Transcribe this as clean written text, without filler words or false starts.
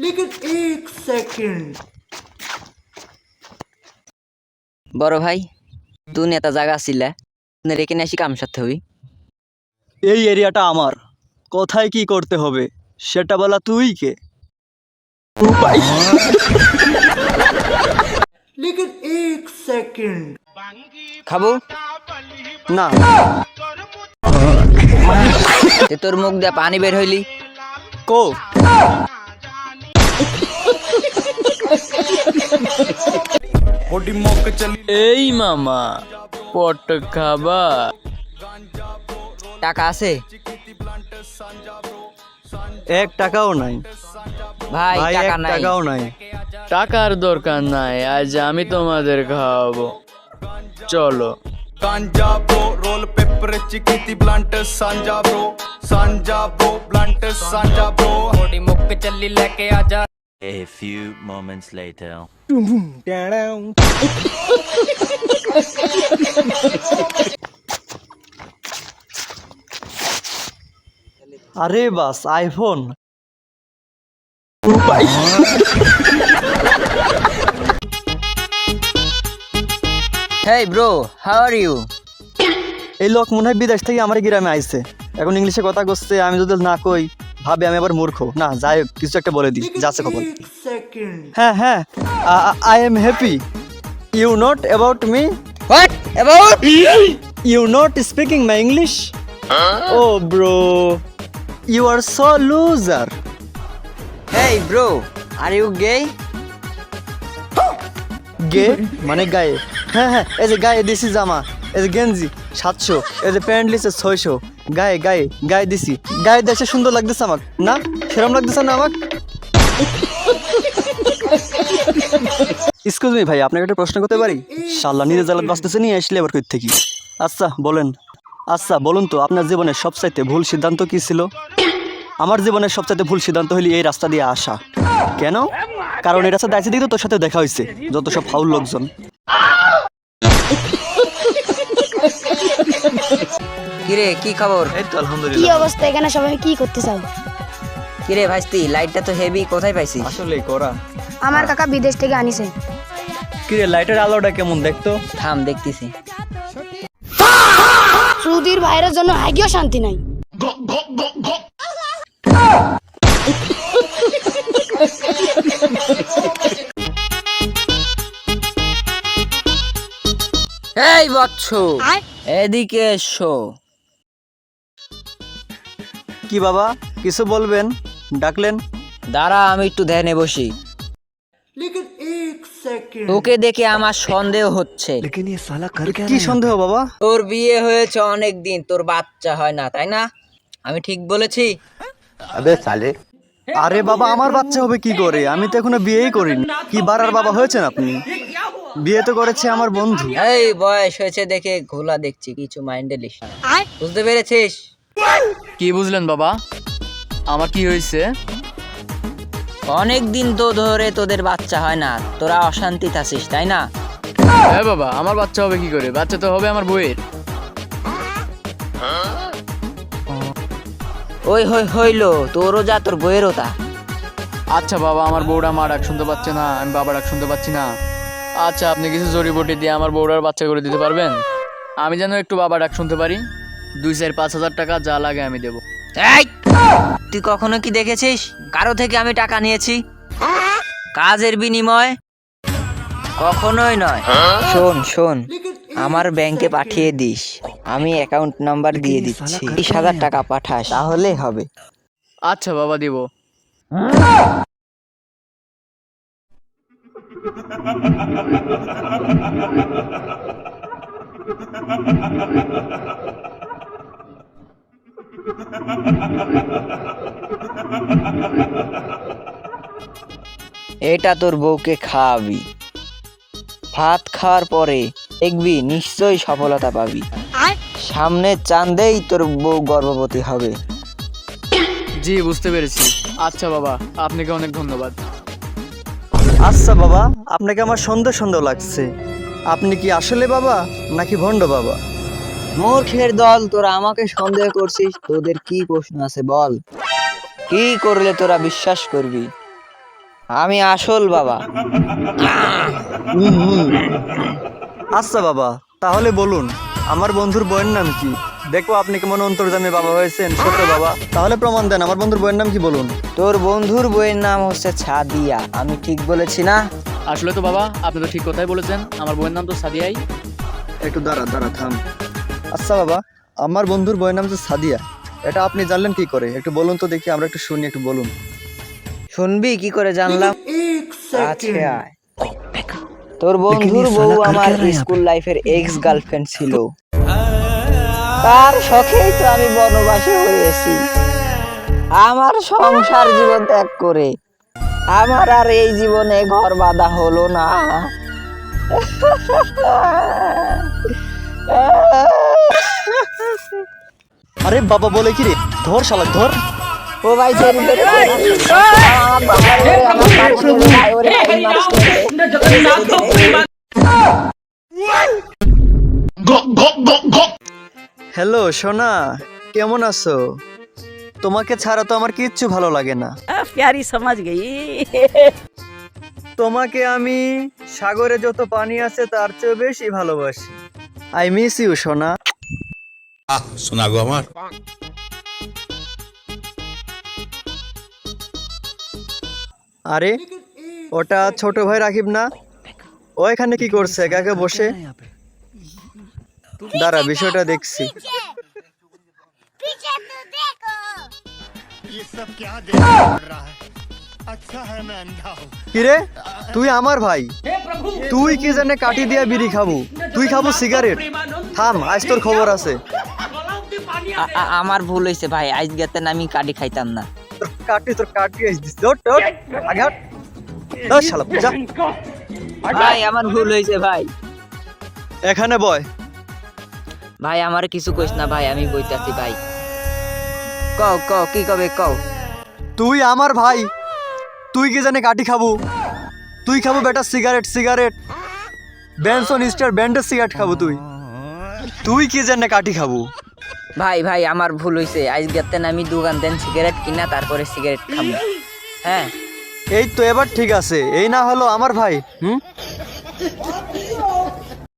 लेकिन एक सेकंड বড় ভাই তুই নেতা জায়গা ছিলা রেখে নিয়ে আসি কাম সারতে হবি। এই এরিয়াটা আমার, কোথায় কি করতে হবে সেটা বলা তুই কে? लेकिन एक सेकंड খাবো না, তে তোর মুখ দিয়ে পানি বের হইলি। কো এই মামা পট খাবা? টাকা আছে? এক টাকাও নাই ভাই ভাই, এক টাকা নাই। টাকাও নাই। টাকার দরকার নাই, আজ আমি তোমাদের খাওয়াবো, চলো। Ganja bro, roll pepper, chickity blunt, sanja bro, blunt, sanja bro. थोड़ी मुक्क चली लेके आजा. A few moments later. আরে বাস iPhone. Hey bro, how are you? এই লোক মনে হয় বিদেশ থেকে আমার গ্রামে আইছে, এখন ইংলিশে কথা করছে, আমি যদি না কই ভাবে আমি আবার মূর্খ। না যাই হোক, কিছু একটা বলে দিই, যাচ্ছে খবর। एक सेकंड হ্যাঁ হ্যাঁ, I am happy you not about me, what about? You not speaking my English. Oh bro, you are so loser. Hey bro, are you gay? Gay মানে গায়ে? হ্যাঁ হ্যাঁ, এই যে গায়ে দিছি জামা, এই যে গেঞ্জি 700, এই যে প্যান্ট লিছে 600, গায়ে গায়ে গায়ে দিছি, গায়ে দেশে সুন্দর লাগতেছে আমাক না? সেরম লাগতেছে না আমাক? এক্সকিউজ মি ভাই, আপনাকে একটা প্রশ্ন করতে পারি? শাল্লা নিজে জ্বালাত বাঁচতেছে নিয়ে আসলে আবার কই থেকে? আচ্ছা বলেন, আচ্ছা বলুন তো, আপনার জীবনের সবচাইতে ভুল সিদ্ধান্ত কি ছিল? আমার জীবনের সবচাইতে ভুল সিদ্ধান্ত হইল এই রাস্তা দিয়ে আসা। কেন? কারণ এই রাস্তা দাঁড়িয়ে দিকে তোর সাথে দেখা হয়েছে যত সব ফাউল লোকজন। কিরে কি খবর? এই তো কি আলহামদুলিল্লাহ। অবস্থা? এখানে সবাই কি করতে চাও? কিরে ভাইস্তি, লাইটটা তো হেভি, কোথায় পাইছিস? আসলে করা আমার কাকা বিদেশ থেকে আনিছে। কিরে লাইটের আলোটা কেমন দেখতো? থাম দেখতেছি। সুধীর ভাইয়ের জন্য হাগিও শান্তি নাই। এই বৎস, এদিকে এসো। কি বাবা, কিছু বলবেন? ডাকলেন? দাঁড়া, আমি একটু ধ্যানে বসি। लेकिन एक सेकंड তোকে দেখে আমার সন্দেহ হচ্ছে। কি সন্দেহ বাবা? তোর বিয়ে হয়েছে অনেক দিন, তোর বাচ্চা হয় না, তাই না? আমি ঠিক বলেছি? আরে বাবা, আমার বাচ্চা হবে কি করে? আমি তো এখনো বিয়েই করিনি। কি বাড়ার বাবা হয়েছেন আপনি? বিয়ে তো করেছে আমার বন্ধু। এই বয়স হয়েছে দেখে ঘোলা দেখছি, কিছু মাইন্ডে লিস না। বুঝতে পেরেছিস? কি বুঝলেন বাবা? আমার কি হয়েছে? অনেক দিন তো ধরে তোদের বাচ্চা হয় না, তোরা অশান্তিতে আছিস, তাই না? হ্যাঁ বাবা, আমার বাচ্চা হবে কি করে? বাচ্চা তো হবে আমার বউয়ের। ওই হইলো, তোরও যা তোর বইয়েরও তা। আচ্ছা বাবা, আমার বউরা মা ডাক শুনতে পাচ্ছে না, আমি বাবা ডাক শুনতে পাচ্ছি না। আচ্ছা, আপনি কিছু জড়িবুটি দিয়ে আমার বউরার বাচ্চা করে দিতে পারবেন? আমি যেন একটু বাবা ডাক শুনতে পারি। 2-4-5 হাজার টাকা যা লাগে আমি দেবো। এই, তুই কখনো কি দেখেছিস কারো থেকে আমি টাকা নিয়েছি কাজের বিনিময়? কখনোই নয়। শোন শোন, আমার ব্যাংকে পাঠিয়ে দিস, আমি অ্যাকাউন্ট নাম্বার দিয়ে দিচ্ছি। 20,000 টাকা পাঠাস, তাহলে হবে। আচ্ছা বাবা, দিব। এটা তোর বউকে খাওয়াবি, ভাত খাওয়ার পরে দেখবি নিশ্চয়ই সফলতা পাবি। সামনে চাঁদেই তোর বউ গর্ভবতী হবে। জি, বুঝতে পেরেছি। আচ্ছা বাবা, আপনাকে অনেক ধন্যবাদ। আচ্ছা বাবা, আপনাকে আমার সন্দেহ সন্দেহ লাগছে। আপনি কি আসলে বাবা নাকি ভণ্ড বাবা? মূর্খের দল, তোরা আমাকে সন্দেহ করছিস? তোদের কি প্রশ্ন আছে বল? কি করলে তোরা বিশ্বাস করবি? আমি আসল বাবা। আচ্ছা বাবা, তাহলে বলুন আমার বন্ধুর বইয়ের নাম কি? দেখো আপনি কেমন অন্তর্জামী বাবা হয়েছেন। ছোট বাবা, তাহলে প্রমাণ দেন, আমার বন্ধুর বইয়ের নাম কি বলুন। তোর বন্ধুর বইয়ের নাম হচ্ছে ছাদিয়া। আমি ঠিক বলেছি না? আসলে তো বাবা আপনি তো ঠিক কথাই বলেছেন, আমার বইয়ের নাম তো সাদিয়াই। একটু দাঁড়া থাম। আচ্ছা বাবা, আমার বন্ধুর বইয়ের নাম হচ্ছে সাদিয়া, এটা আপনি জানলেন কি করে? একটু বলুন তো দেখি, আমরা একটু শুনি, একটু বলুন। শুনবি কি করে জানলাম? एक আচ্ছা सेकंड আয়। তোর বন্ধুর বউ আমার স্কুল লাইফের এক্স গার্লফ্রেন্ড ছিল। তার শখেই তো আমি বনবাসী হয়েছি। আমার সংসার জীবন ত্যাগ করে আমার আর এই জীবনে ঘর বাঁধা হলো না। আরে বাবা বলে কি রে, ধর শালা ধর। ও ভাই ছেড়ে দে রে। আমার বাবা রে, আমার পাশে রে ভাই, ওরে ভাই মারিস না রে। হ্যালো সোনা, কেমন আছো? তোমাকে ছাড়া তো আমার কিচ্ছু ভালো লাগে না। प्यारी समझ गई। তোমাকে আমি সাগরে যত পানি আছে তার চেয়ে বেশি ভালোবাসি। আই মিস ইউ সোনা। শোনা গো আমার। আরে ওটা ছোট ভাই রাকিব না? ও এখানে কি করছে একা একা বসে? দাঁড়া, বিষয়টা দেখছি। কিরে, তুই আমার ভাই, তুই কি জানে কাটি দিয়া বিড়ি খাবো, তুই খাবো সিগারেট? থাম, আজ তোর খবর আছে। আমার ভুল হয়েছে ভাই, আজ গেতে আমি কাটি খাইতাম না। তোর কাটি আইস দিস। ওঠ, ওঠ, আগে হাট। দাও শালা, যা। ভাই আমার ভুল হয়েছে ভাই। এখানে বয়। ভাই আমার কিছু কইস না ভাই, আমি বইতাছি ভাই। কও কও কি কবে কও। তুই আমার ভাই, তুই কি জানে কাটি খাবো? তুই খাবো বেটা সিগারেট, সিগারেট বেনসন স্টার ব্র্যান্ডের সিগারেট খাবো তুই। তুই কি জানে কাটি খাবো? ভাই ভাই আমার ভুল হয়েছে, আজ গেতে আমি দোকান দেন সিগারেট কিনা তারপরে সিগারেট খাবো। হ্যাঁ এই তো এবার ঠিক আছে, এই না হলো আমার ভাই।